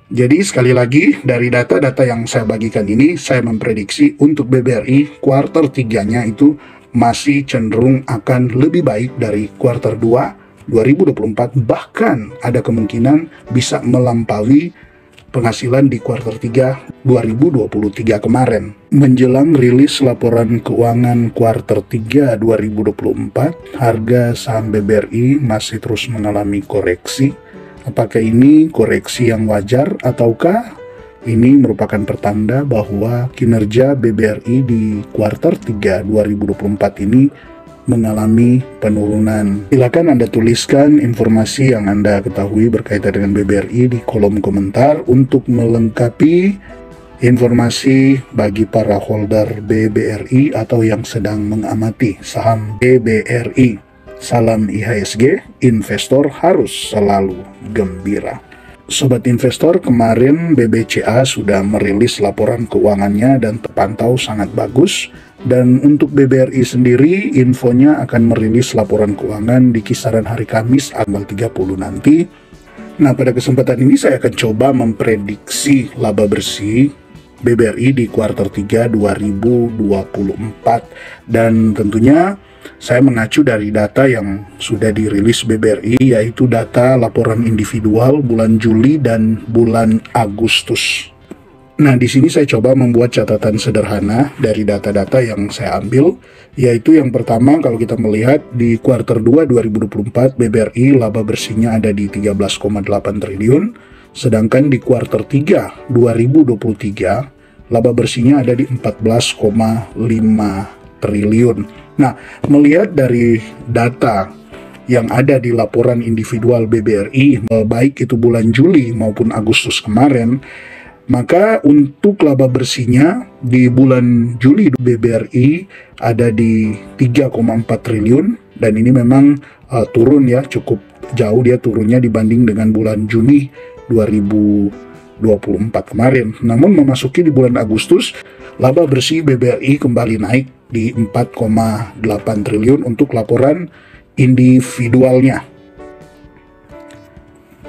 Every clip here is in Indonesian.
Jadi sekali lagi, dari data-data yang saya bagikan ini, saya memprediksi untuk BBRI kuartal 3-nya itu masih cenderung akan lebih baik dari kuartal 2 2024, bahkan ada kemungkinan bisa melampaui penghasilan di kuartal 3 2023 kemarin. Menjelang rilis laporan keuangan kuartal 3 2024, harga saham BBRI masih terus mengalami koreksi. Apakah ini koreksi yang wajar ataukah ini merupakan pertanda bahwa kinerja BBRI di kuartal 3 2024 ini mengalami penurunan? Silakan Anda tuliskan informasi yang Anda ketahui berkaitan dengan BBRI di kolom komentar untuk melengkapi informasi bagi para holder BBRI atau yang sedang mengamati saham BBRI. Salam IHSG, investor harus selalu gembira. Sobat investor, kemarin BBCA sudah merilis laporan keuangannya dan terpantau sangat bagus. Dan untuk BBRI sendiri, infonya akan merilis laporan keuangan di kisaran hari Kamis tanggal 30 nanti. Nah, pada kesempatan ini saya akan coba memprediksi laba bersih BBRI di kuartal 3 2024. Dan tentunya saya mengacu dari data yang sudah dirilis BBRI, yaitu data laporan individual bulan Juli dan bulan Agustus. Nah, di sini saya coba membuat catatan sederhana dari data-data yang saya ambil, yaitu yang pertama, kalau kita melihat di kuartal 2 2024, BBRI laba bersihnya ada di 13,8 triliun, sedangkan di kuartal 3 2023, laba bersihnya ada di 14,5 triliun. Nah, melihat dari data yang ada di laporan individual BBRI, baik itu bulan Juli maupun Agustus kemarin, maka untuk laba bersihnya di bulan Juli BBRI ada di 3,4 triliun, dan ini memang turun ya, cukup jauh dia turunnya dibanding dengan bulan Juni 2024 kemarin. Namun memasuki di bulan Agustus, laba bersih BBRI kembali naik di 4,8 triliun untuk laporan individualnya.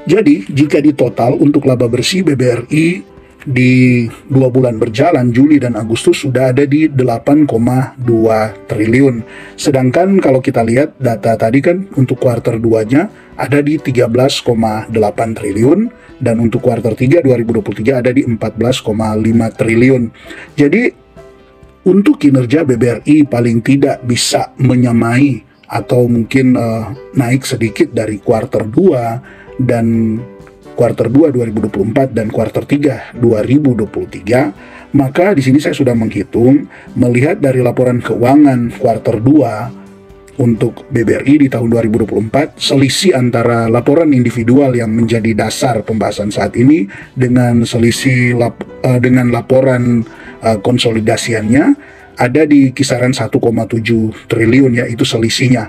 Jadi, jika ditotal untuk laba bersih BBRI di 2 bulan berjalan, Juli dan Agustus, sudah ada di 8,2 triliun. Sedangkan kalau kita lihat data tadi kan untuk kuartal 2-nya ada di 13,8 triliun, dan untuk kuartal 3 2023 ada di 14,5 triliun. Jadi, untuk kinerja BBRI paling tidak bisa menyamai atau mungkin naik sedikit dari kuartal 2 dan kuartal 2 2024 dan kuartal 3 2023, maka di sini saya sudah menghitung, melihat dari laporan keuangan kuartal 2 untuk BBRI di tahun 2024, selisih antara laporan individual yang menjadi dasar pembahasan saat ini dengan selisih dengan laporan konsolidasiannya ada di kisaran 1,7 triliun, yaitu selisihnya.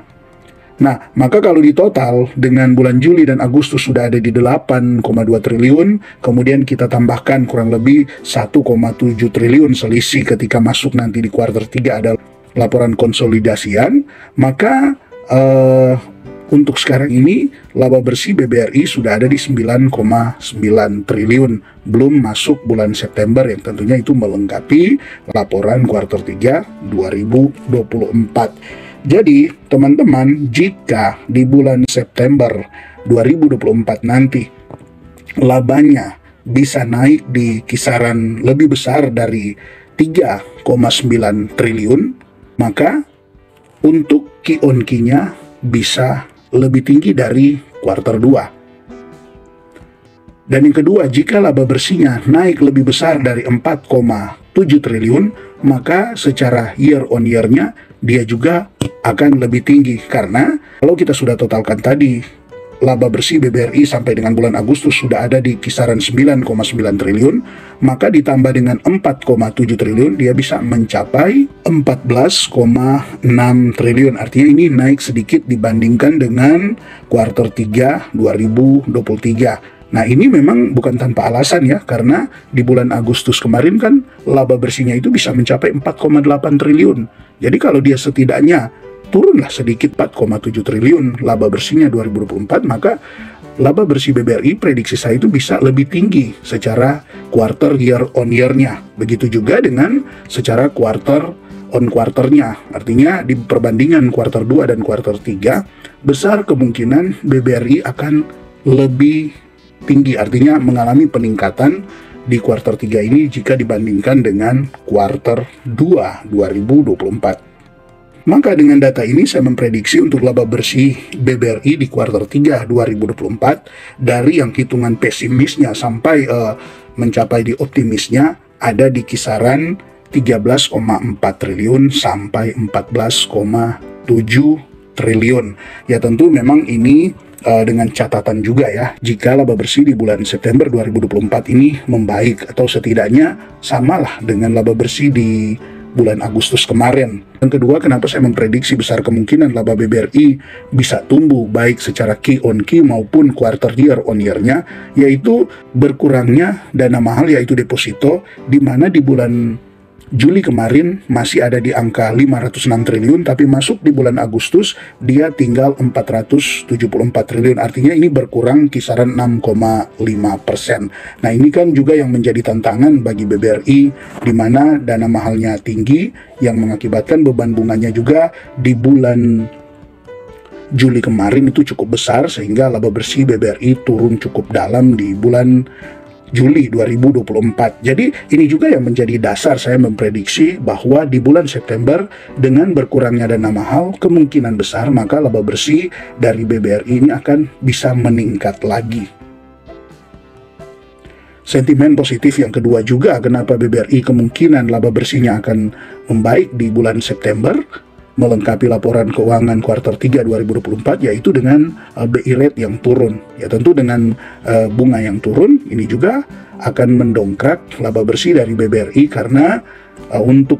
Nah, maka kalau di total dengan bulan Juli dan Agustus sudah ada di 8,2 triliun, kemudian kita tambahkan kurang lebih 1,7 triliun selisih ketika masuk nanti di kuartal 3 ada laporan konsolidasian, maka untuk sekarang ini laba bersih BBRI sudah ada di 9,9 triliun, belum masuk bulan September yang tentunya itu melengkapi laporan kuartal 3 2024. Jadi teman-teman, jika di bulan September 2024 nanti labanya bisa naik di kisaran lebih besar dari 3,9 triliun, maka untuk Q-on-Q-nya bisa lebih tinggi dari kuartal 2. Dan yang kedua, jika laba bersihnya naik lebih besar dari 4,7 triliun, maka secara year on year-nya dia juga akan lebih tinggi. Karena kalau kita sudah totalkan tadi, laba bersih BBRI sampai dengan bulan Agustus sudah ada di kisaran 9,9 triliun, maka ditambah dengan 4,7 triliun, dia bisa mencapai 14,6 triliun. Artinya ini naik sedikit dibandingkan dengan kuartal 3 2023. Nah, ini memang bukan tanpa alasan ya, karena di bulan Agustus kemarin kan laba bersihnya itu bisa mencapai 4,8 triliun. Jadi kalau dia setidaknya turunlah sedikit 4,7 triliun laba bersihnya 2024, maka laba bersih BBRI prediksi saya itu bisa lebih tinggi secara quarter year on year-nya. Begitu juga dengan secara quarter on quarter-nya. Artinya di perbandingan kuartal 2 dan kuartal 3, besar kemungkinan BBRI akan lebih tinggi. Artinya mengalami peningkatan di kuartal 3 ini jika dibandingkan dengan kuartal 2 2024. Maka dengan data ini saya memprediksi untuk laba bersih BBRI di kuartal 3 2024 dari yang hitungan pesimisnya sampai mencapai di optimisnya ada di kisaran 13,4 triliun sampai 14,7 triliun. Ya tentu memang ini dengan catatan juga ya, jika laba bersih di bulan September 2024 ini membaik atau setidaknya samalah dengan laba bersih di bulan Agustus kemarin. Yang kedua, kenapa saya memprediksi besar kemungkinan laba BBRI bisa tumbuh baik secara Q on Q maupun quarter year on year-nya, yaitu berkurangnya dana mahal yaitu deposito, di mana di bulan Juli kemarin masih ada di angka 506 triliun, tapi masuk di bulan Agustus dia tinggal 474 triliun. Artinya ini berkurang kisaran 6,5%. Nah ini kan juga yang menjadi tantangan bagi BBRI, di mana dana mahalnya tinggi yang mengakibatkan beban bunganya juga di bulan Juli kemarin itu cukup besar, sehingga laba bersih BBRI turun cukup dalam di bulan Juli 2024. Jadi ini juga yang menjadi dasar saya memprediksi bahwa di bulan September dengan berkurangnya dana mahal, kemungkinan besar maka laba bersih dari BBRI ini akan bisa meningkat lagi. Sentimen positif yang kedua juga kenapa BBRI kemungkinan laba bersihnya akan membaik di bulan September, melengkapi laporan keuangan kuartal 3 2024, yaitu dengan BI rate yang turun. Ya tentu dengan bunga yang turun ini juga akan mendongkrak laba bersih dari BBRI, karena untuk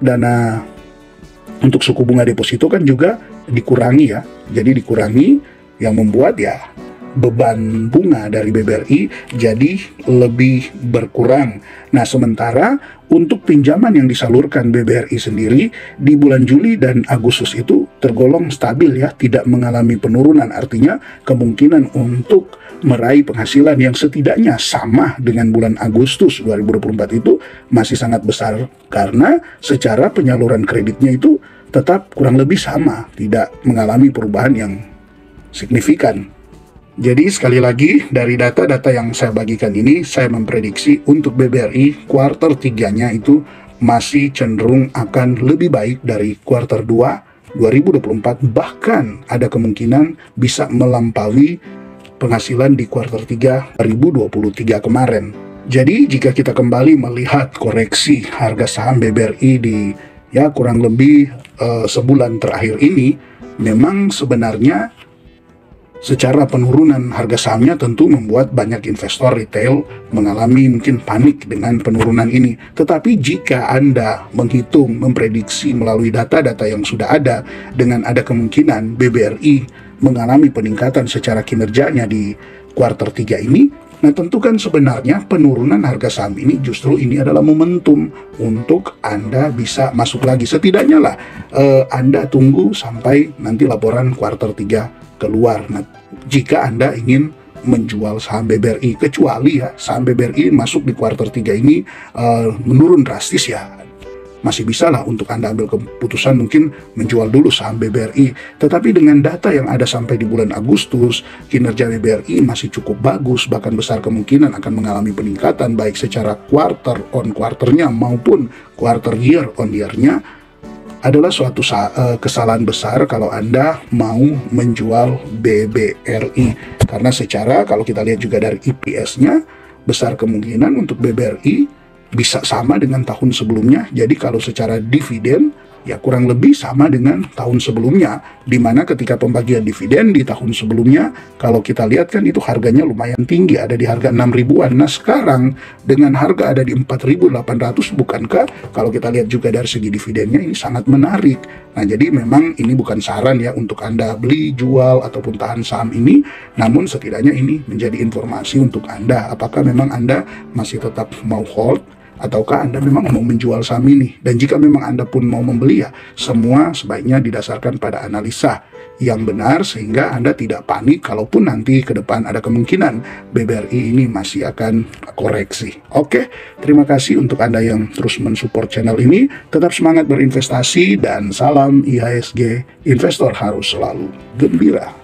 suku bunga deposito kan juga dikurangi ya. Jadi dikurangi yang membuat ya beban bunga dari BBRI jadi lebih berkurang. Nah, sementara untuk pinjaman yang disalurkan BBRI sendiri di bulan Juli dan Agustus itu tergolong stabil ya, tidak mengalami penurunan. Artinya kemungkinan untuk meraih penghasilan yang setidaknya sama dengan bulan Agustus 2024 itu masih sangat besar, karena secara penyaluran kreditnya itu tetap kurang lebih sama, tidak mengalami perubahan yang signifikan. Jadi sekali lagi dari data-data yang saya bagikan ini, saya memprediksi untuk BBRI kuartal 3-nya itu masih cenderung akan lebih baik dari kuartal 2 2024, bahkan ada kemungkinan bisa melampaui penghasilan di kuartal 3 2023 kemarin. Jadi jika kita kembali melihat koreksi harga saham BBRI di ya kurang lebih sebulan terakhir ini, memang sebenarnya secara penurunan harga sahamnya tentu membuat banyak investor retail mengalami mungkin panik dengan penurunan ini. Tetapi jika Anda menghitung, memprediksi melalui data-data yang sudah ada, dengan ada kemungkinan BBRI mengalami peningkatan secara kinerjanya di kuartal 3 ini, nah tentu kan sebenarnya penurunan harga saham ini justru ini adalah momentum untuk Anda bisa masuk lagi. Setidaknya lah Anda tunggu sampai nanti laporan kuartal 3 keluar. Nah, jika Anda ingin menjual saham BBRI, kecuali ya saham BBRI masuk di kuartal 3 ini menurun drastis, ya masih bisa lah untuk Anda ambil keputusan mungkin menjual dulu saham BBRI. Tetapi dengan data yang ada sampai di bulan Agustus, kinerja BBRI masih cukup bagus, bahkan besar kemungkinan akan mengalami peningkatan baik secara quarter on quarternya maupun quarter year on year-nya. Adalah suatu kesalahan besar kalau Anda mau menjual BBRI, karena secara kalau kita lihat juga dari EPS-nya, besar kemungkinan untuk BBRI bisa sama dengan tahun sebelumnya. Jadi kalau secara dividen ya kurang lebih sama dengan tahun sebelumnya, di mana ketika pembagian dividen di tahun sebelumnya kalau kita lihat kan itu harganya lumayan tinggi, ada di harga 6 ribuan. Nah sekarang dengan harga ada di 4.800, bukankah kalau kita lihat juga dari segi dividennya ini sangat menarik. Nah jadi memang ini bukan saran ya untuk Anda beli, jual, ataupun tahan saham ini, namun setidaknya ini menjadi informasi untuk Anda, apakah memang Anda masih tetap mau hold ataukah Anda memang mau menjual saham ini? Dan jika memang Anda pun mau membeli, ya semua sebaiknya didasarkan pada analisa yang benar sehingga Anda tidak panik kalaupun nanti ke depan ada kemungkinan BBRI ini masih akan koreksi. Oke, terima kasih untuk Anda yang terus mensupport channel ini. Tetap semangat berinvestasi dan salam IHSG, investor harus selalu gembira.